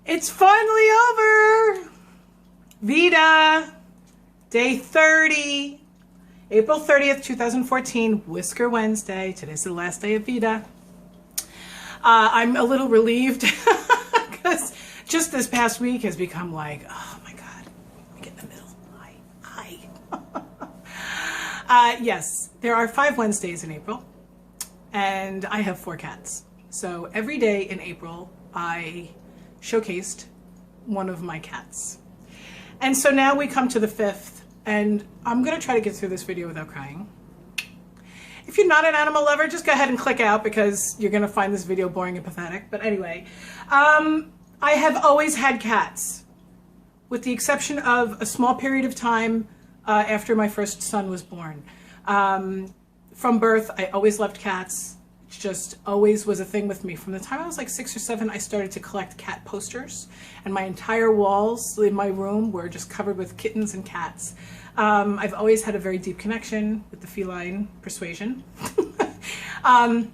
It's finally over. Veda, day 30, April 30th, 2014, Whisker Wednesday. Today's the last day of Veda. I'm a little relieved because just this past week has become like, oh my God, let me get in the middle. Hi. Yes, there are 5 Wednesdays in April, and I have 4 cats. So every day in April, I showcased one of my cats. And so now we come to the 5th, and I'm gonna try to get through this video without crying. If you're not an animal lover, just go ahead and click out because you're gonna find this video boring and pathetic. But anyway, I have always had cats, with the exception of a small period of time after my first son was born. From birth, I always loved cats. It just always was a thing with me. From the time I was like 6 or 7, I started to collect cat posters, and my entire walls in my room were just covered with kittens and cats. I've always had a very deep connection with the feline persuasion. And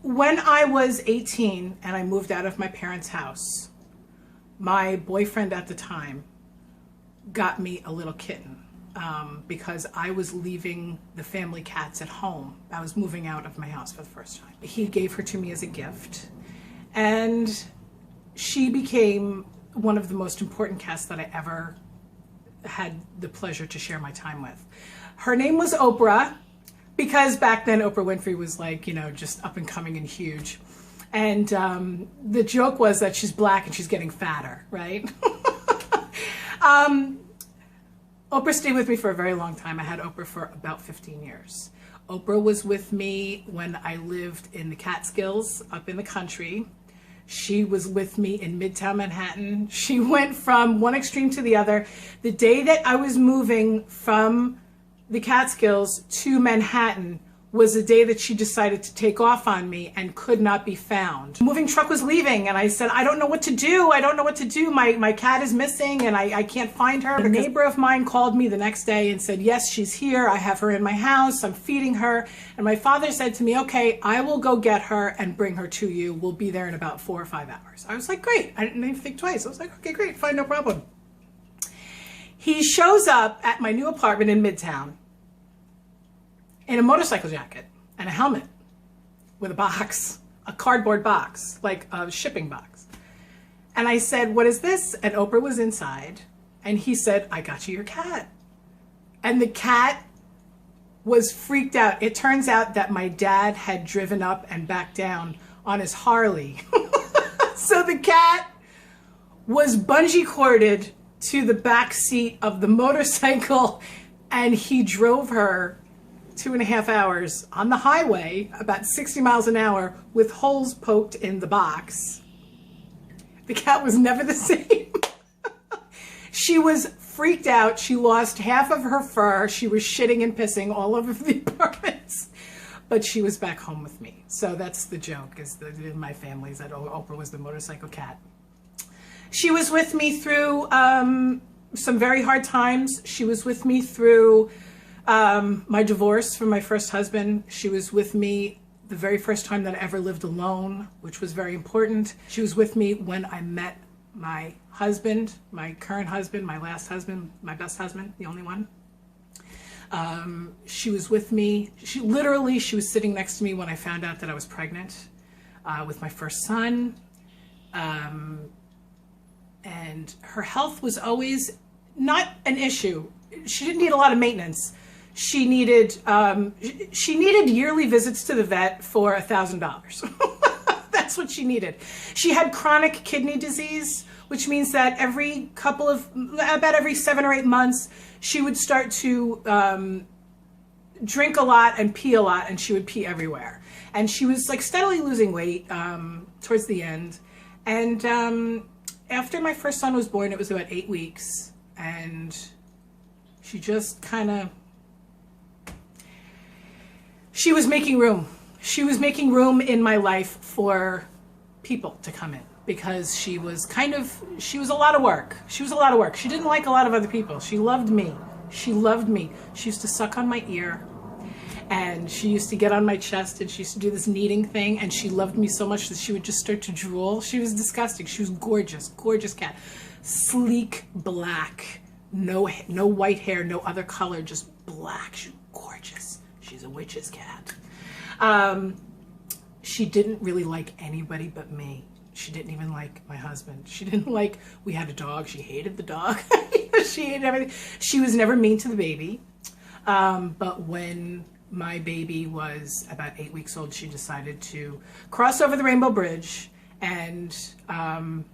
when I was 18 and I moved out of my parents' house, my boyfriend at the time got me a little kitten. Because I was leaving the family cats at home. I was moving out of my house for the first time. He gave her to me as a gift, and she became one of the most important cats that I ever had the pleasure to share my time with. Her name was Oprah, because back then Oprah Winfrey was like, you know, just up and coming and huge. And the joke was that she's black and she's getting fatter, right? Oprah stayed with me for a very long time. I had Oprah for about 15 years. Oprah was with me when I lived in the Catskills up in the country. She was with me in Midtown Manhattan. She went from one extreme to the other. The day that I was moving from the Catskills to Manhattan was the day that she decided to take off on me and could not be found. The moving truck was leaving, and I said, I don't know what to do. I don't know what to do. My cat is missing and I can't find her. A neighbor of mine called me the next day and said, yes, she's here. I have her in my house. I'm feeding her. And my father said to me, okay, I will go get her and bring her to you. We'll be there in about 4 or 5 hours. I was like, great. I didn't even think twice. I was like, okay, great, fine, no problem. He shows up at my new apartment in Midtown in a motorcycle jacket and a helmet with a box, a cardboard box, like a shipping box. And I said, what is this? And Oprah was inside, and he said, I got you your cat. And the cat was freaked out. It turns out that my dad had driven up and back down on his Harley. So the cat was bungee corded to the back seat of the motorcycle, and he drove her 2.5 hours on the highway, about 60 miles an hour, with holes poked in the box. The cat was never the same. She was freaked out. She lost half of her fur. She was shitting and pissing all over the apartments. But she was back home with me. So that's the joke, is that in my family, is that Oprah was the motorcycle cat. She was with me through some very hard times. She was with me through my divorce from my first husband. She was with me the very first time that I ever lived alone, which was very important. She was with me when I met my husband, my current husband, my last husband, my best husband, the only one. She was with me. She was sitting next to me when I found out that I was pregnant with my first son. And her health was always not an issue. She didn't need a lot of maintenance. She needed yearly visits to the vet for $1,000. That's what she needed. She had chronic kidney disease, which means that about every 7 or 8 months, she would start to drink a lot and pee a lot, and she would pee everywhere. And she was like steadily losing weight towards the end. And after my first son was born, it was about 8 weeks, and she just kind of, she was making room. She was making room in my life for people to come in, because she was a lot of work. She was a lot of work. She didn't like a lot of other people. She loved me. She loved me. She used to suck on my ear. And she used to get on my chest and she used to do this kneading thing, and she loved me so much that she would just start to drool. She was disgusting. She was gorgeous, gorgeous cat. Sleek, black, no white hair, no other color, just black. She's gorgeous. She's a witch's cat. She didn't really like anybody but me. She didn't even like my husband. She didn't like, we had a dog. She hated the dog. She hated everything. She was never mean to the baby. But when my baby was about 8 weeks old, she decided to cross over the Rainbow Bridge and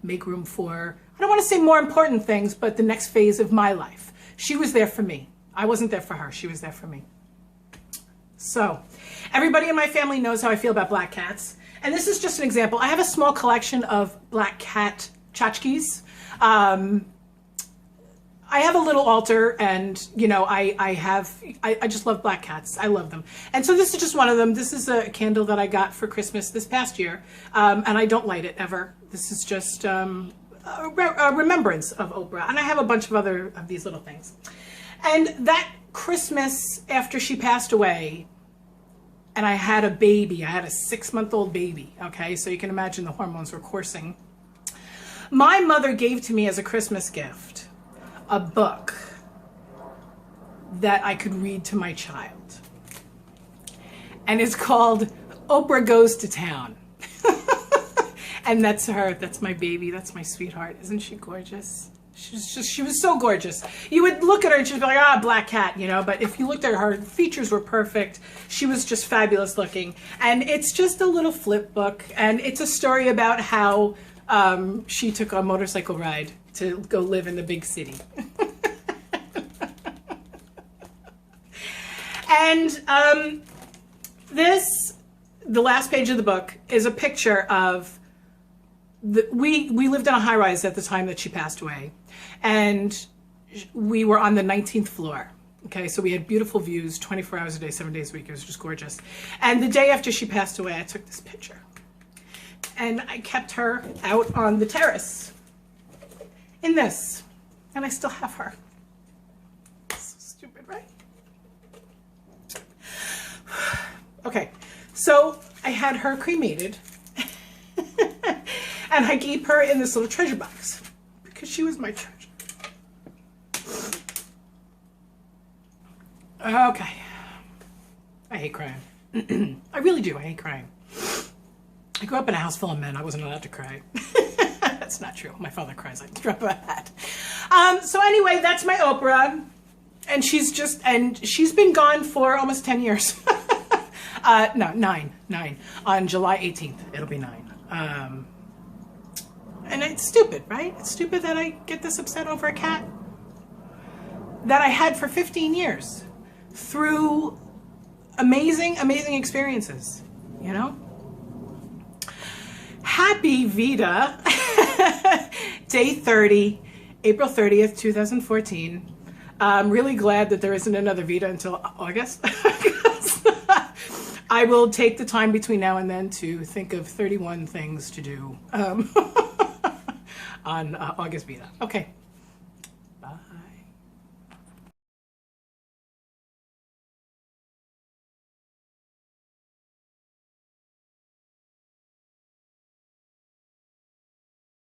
make room for, I don't want to say more important things, but the next phase of my life. She was there for me. I wasn't there for her. She was there for me. So everybody in my family knows how I feel about black cats. And this is just an example. I have a small collection of black cat tchotchkes. I have a little altar, and you know, I just love black cats. I love them. And so this is just one of them. This is a candle that I got for Christmas this past year. And I don't light it ever. This is just a remembrance of Oprah. And I have a bunch of other of these little things. And that Christmas after she passed away, and I had a baby, I had a 6-month-old baby. Okay. So you can imagine the hormones were coursing. My mother gave to me as a Christmas gift a book that I could read to my child. And it's called Oprah Goes to Town. And that's her, that's my baby, that's my sweetheart. Isn't she gorgeous? She was so gorgeous. You would look at her and she'd be like, ah, black cat, you know, but if you looked at her, features were perfect. She was just fabulous looking. And it's just a little flip book. And it's a story about how she took a motorcycle ride to go live in the big city. And the last page of the book is a picture of, we lived in a high-rise at the time that she passed away. And we were on the 19th floor. Okay, so we had beautiful views 24 hours a day, 7 days a week. It was just gorgeous. And the day after she passed away, I took this picture. And I kept her out on the terrace in this. And I still have her. So stupid, right? Okay, so I had her cremated. And I keep her in this little treasure box because she was my treasure. Okay. I hate crying. I really do. I hate crying. I grew up in a house full of men. I wasn't allowed to cry. That's not true. My father cries like a drop of a hat. So anyway, that's my Oprah. And she's been gone for almost 10 years. No, nine. On July 18th, it'll be 9. And it's stupid, right? It's stupid that I get this upset over a cat that I had for 15 years through amazing, amazing experiences, you know? Happy Veda, day 30, April 30th, 2014. I'm really glad that there isn't another Veda until August. I will take the time between now and then to think of 31 things to do on August Veda. Okay.